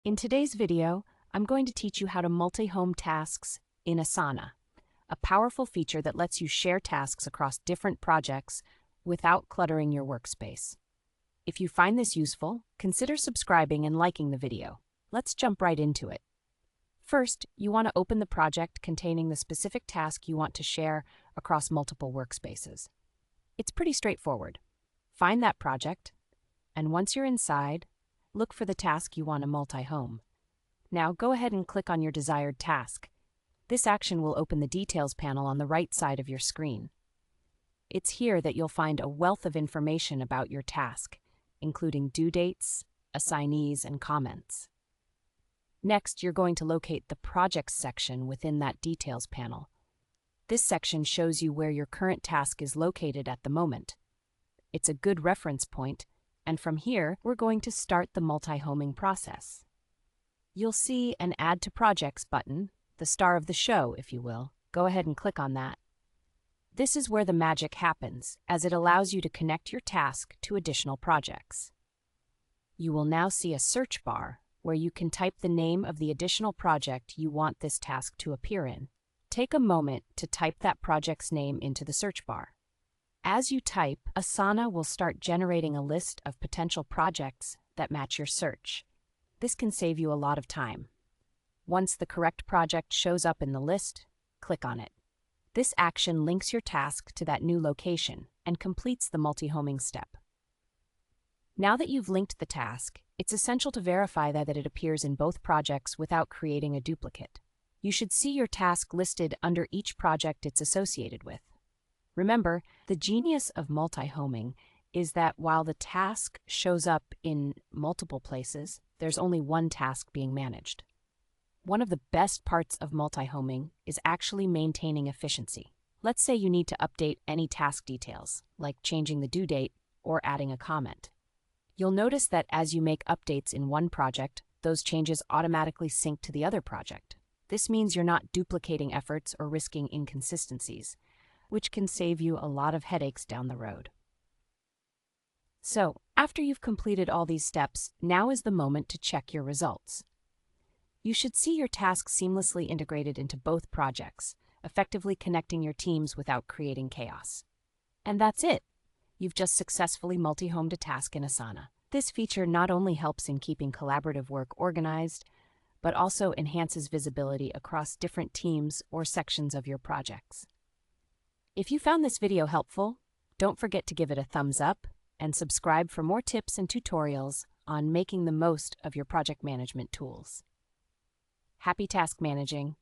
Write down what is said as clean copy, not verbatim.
In today's video, I'm going to teach you how to multi-home tasks in Asana, a powerful feature that lets you share tasks across different projects without cluttering your workspace. If you find this useful, consider subscribing and liking the video. Let's jump right into it. First, you want to open the project containing the specific task you want to share across multiple workspaces. It's pretty straightforward. Find that project, and once you're inside, look for the task you want to multi-home. Now go ahead and click on your desired task. This action will open the Details panel on the right side of your screen. It's here that you'll find a wealth of information about your task, including due dates, assignees, and comments. Next, you're going to locate the Projects section within that Details panel. This section shows you where your current task is located at the moment. It's a good reference point, and from here, we're going to start the multi-homing process. You'll see an Add to Projects button, the star of the show, if you will. Go ahead and click on that. This is where the magic happens, as it allows you to connect your task to additional projects. You will now see a search bar where you can type the name of the additional project you want this task to appear in. Take a moment to type that project's name into the search bar. As you type, Asana will start generating a list of potential projects that match your search. This can save you a lot of time. Once the correct project shows up in the list, click on it. This action links your task to that new location and completes the multi-homing step. Now that you've linked the task, it's essential to verify that it appears in both projects without creating a duplicate. You should see your task listed under each project it's associated with. Remember, the genius of multi-homing is that while the task shows up in multiple places, there's only one task being managed. One of the best parts of multi-homing is actually maintaining efficiency. Let's say you need to update any task details, like changing the due date or adding a comment. You'll notice that as you make updates in one project, those changes automatically sync to the other project. This means you're not duplicating efforts or risking inconsistencies, which can save you a lot of headaches down the road. So, after you've completed all these steps, now is the moment to check your results. You should see your task seamlessly integrated into both projects, effectively connecting your teams without creating chaos. And that's it! You've just successfully multi-homed a task in Asana. This feature not only helps in keeping collaborative work organized, but also enhances visibility across different teams or sections of your projects. If you found this video helpful, don't forget to give it a thumbs up and subscribe for more tips and tutorials on making the most of your project management tools. Happy task managing!